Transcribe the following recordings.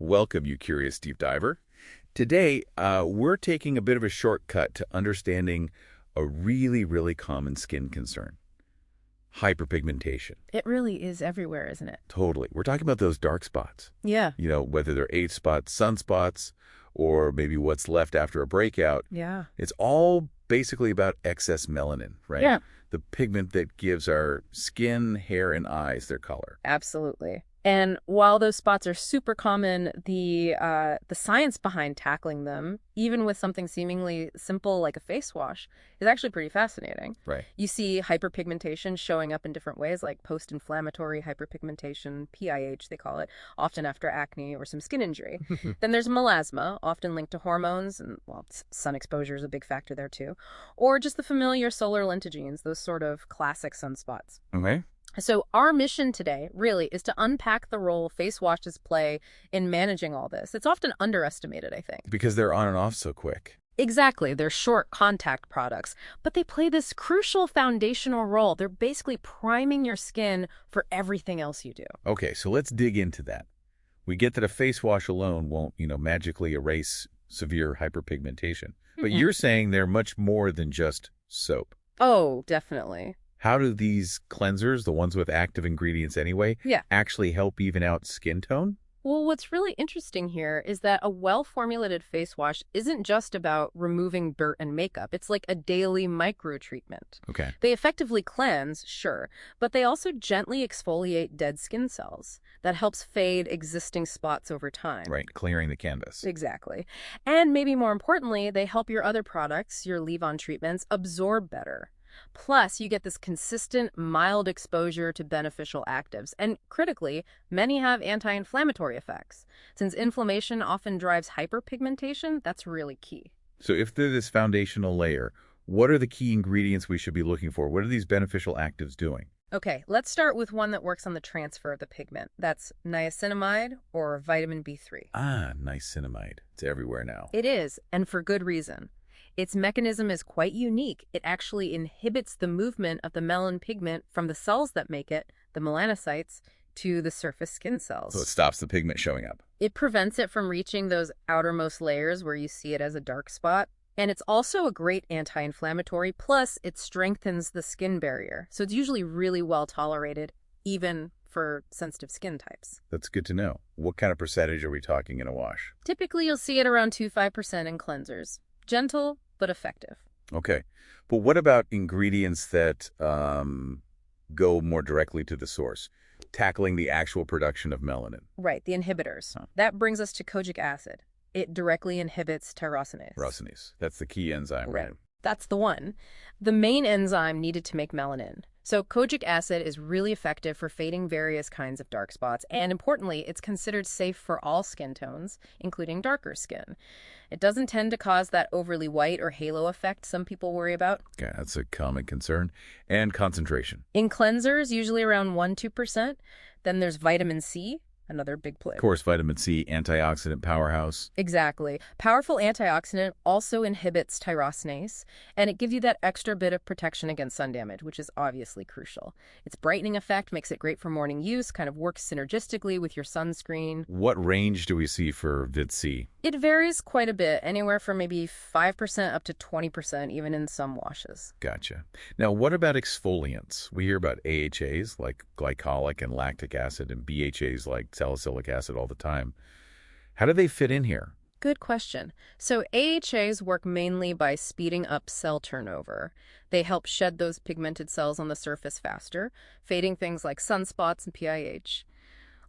Welcome, you curious deep diver. Today, we're taking a bit of a shortcut to understanding a really common skin concern. Hyperpigmentation. It really is everywhere, isn't it? Totally. We're talking about those dark spots. Yeah. Whether they're age spots, sunspots, or maybe what's left after a breakout. Yeah. It's all basically about excess melanin, right? Yeah. The pigment that gives our skin, hair, and eyes their color. Absolutely. And while those spots are super common, the science behind tackling them, even with something seemingly simple like a face wash, is actually pretty fascinating. Right. You see hyperpigmentation showing up in different ways, like post-inflammatory hyperpigmentation, PIH they call it, often after acne or some skin injury. Then there's melasma, often linked to hormones, and well, sun exposure is a big factor there too. Or just the familiar solar lentigines, those sort of classic sunspots. Okay. So our mission today, really, is to unpack the role face washes play in managing all this. It's often underestimated, I think. Because they're on and off so quick. Exactly. They're short contact products, but they play this crucial foundational role. They're basically priming your skin for everything else you do. Okay, so let's dig into that. We get that a face wash alone won't, magically erase severe hyperpigmentation. But you're saying they're much more than just soap. Oh, definitely. How do these cleansers, the ones with active ingredients anyway, actually help even out skin tone? Well, what's really interesting here is that a well-formulated face wash isn't just about removing dirt and makeup. It's like a daily micro-treatment. Okay. They effectively cleanse, sure, but they also gently exfoliate dead skin cells. That helps fade existing spots over time. Right, clearing the canvas. Exactly. And maybe more importantly, they help your other products, your leave-on treatments, absorb better. Plus, you get this consistent, mild exposure to beneficial actives. And critically, many have anti-inflammatory effects. Since inflammation often drives hyperpigmentation, that's really key. So if they're this foundational layer, what are the key ingredients we should be looking for? What are these beneficial actives doing? Okay, let's start with one that works on the transfer of the pigment. That's niacinamide or vitamin B3. Ah, niacinamide. It's everywhere now. It is, and for good reason. Its mechanism is quite unique. It actually inhibits the movement of the melanin pigment from the cells that make it, the melanocytes, to the surface skin cells. So it stops the pigment showing up. It prevents it from reaching those outermost layers where you see it as a dark spot. And it's also a great anti-inflammatory, plus it strengthens the skin barrier. So it's usually really well tolerated, even for sensitive skin types. That's good to know. What kind of percentage are we talking in a wash? Typically, you'll see it around 2-5% in cleansers. Gentle, but effective. Okay. But what about ingredients that go more directly to the source, tackling the actual production of melanin? Right, the inhibitors. That brings us to kojic acid. It directly inhibits tyrosinase. Tyrosinase. That's the key enzyme, right? That's the one. The main enzyme needed to make melanin. So kojic acid is really effective for fading various kinds of dark spots, and importantly, it's considered safe for all skin tones, including darker skin. It doesn't tend to cause that overly white or halo effect some people worry about. Okay, that's a common concern. And concentration. In cleansers, usually around 1-2%. Then there's vitamin C, another big play. Of course, vitamin C, antioxidant powerhouse. Exactly. Powerful antioxidant also inhibits tyrosinase, and it gives you that extra bit of protection against sun damage, which is obviously crucial. Its brightening effect makes it great for morning use, kind of works synergistically with your sunscreen. What range do we see for Vit C? It varies quite a bit, anywhere from maybe 5% up to 20%, even in some washes. Gotcha. Now, what about exfoliants? We hear about AHAs like glycolic and lactic acid and BHAs like salicylic acid all the time. How do they fit in here? Good question. So AHAs work mainly by speeding up cell turnover. They help shed those pigmented cells on the surface faster, fading things like sunspots and PIH.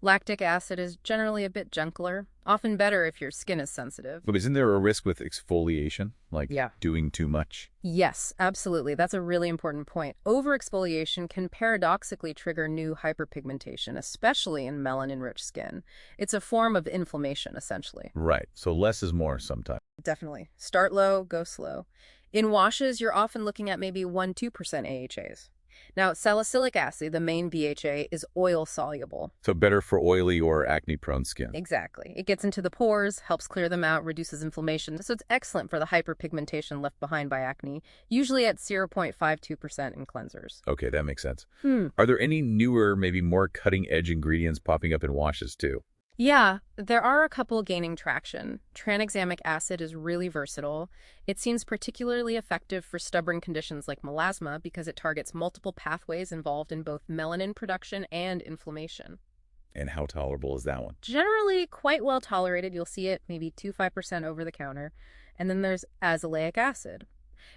Lactic acid is generally a bit gentler, often better if your skin is sensitive. But isn't there a risk with exfoliation, like doing too much? Yes, absolutely. That's a really important point. Overexfoliation can paradoxically trigger new hyperpigmentation, especially in melanin-rich skin. It's a form of inflammation, essentially. Right. So less is more sometimes. Definitely. Start low, go slow. In washes, you're often looking at maybe 1-2% AHAs. Now, salicylic acid, the main BHA, is oil-soluble. So better for oily or acne-prone skin. Exactly. It gets into the pores, helps clear them out, reduces inflammation. So it's excellent for the hyperpigmentation left behind by acne, usually at 0.52% in cleansers. Okay, that makes sense. Are there any newer, maybe more cutting-edge ingredients popping up in washes, too? Yeah, there are a couple gaining traction. Tranexamic acid is really versatile. It seems particularly effective for stubborn conditions like melasma because it targets multiple pathways involved in both melanin production and inflammation. And how tolerable is that one? Generally quite well tolerated. You'll see it maybe 2-5% over the counter. And then there's azelaic acid.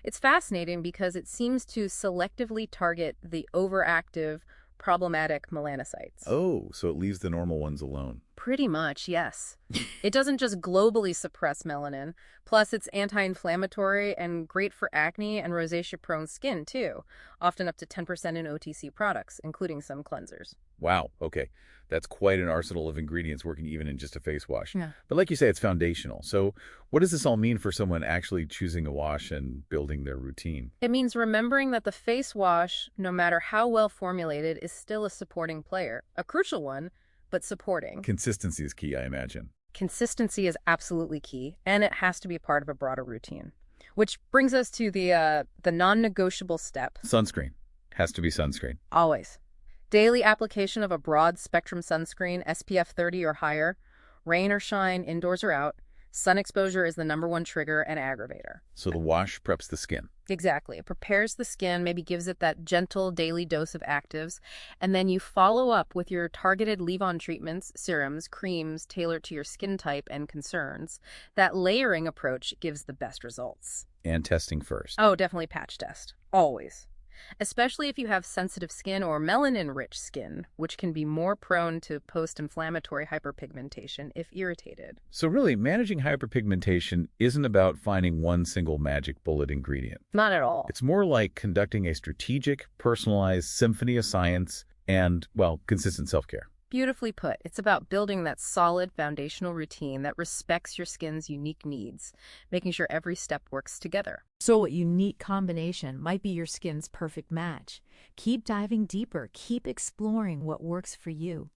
It's fascinating because it seems to selectively target the overactive, problematic melanocytes. Oh, so it leaves the normal ones alone. Pretty much, yes. It doesn't just globally suppress melanin, plus it's anti-inflammatory and great for acne and rosacea-prone skin, too, often up to 10% in OTC products, including some cleansers. Wow, okay. That's quite an arsenal of ingredients working even in just a face wash. Yeah. But like you say, it's foundational. So what does this all mean for someone actually choosing a wash and building their routine? It means remembering that the face wash, no matter how well formulated, is still a supporting player. A crucial one, but supporting. Consistency is key, I imagine. Consistency is absolutely key, and it has to be part of a broader routine. Which brings us to the non-negotiable step. Sunscreen. Has to be sunscreen. Always. Daily application of a broad spectrum sunscreen, SPF 30 or higher. Rain or shine, indoors or out. Sun exposure is the #1 trigger and aggravator. So the wash preps the skin. Exactly. It prepares the skin, maybe gives it that gentle daily dose of actives, and then you follow up with your targeted leave-on treatments, serums, creams tailored to your skin type and concerns. That layering approach gives the best results. And testing first. Oh, definitely patch test. Always. Especially if you have sensitive skin or melanin-rich skin, which can be more prone to post-inflammatory hyperpigmentation if irritated. So really, managing hyperpigmentation isn't about finding one single magic bullet ingredient. Not at all. It's more like conducting a strategic, personalized symphony of science and, well, consistent self-care. Beautifully put. It's about building that solid foundational routine that respects your skin's unique needs, making sure every step works together. So a unique combination might be your skin's perfect match. Keep diving deeper. Keep exploring what works for you.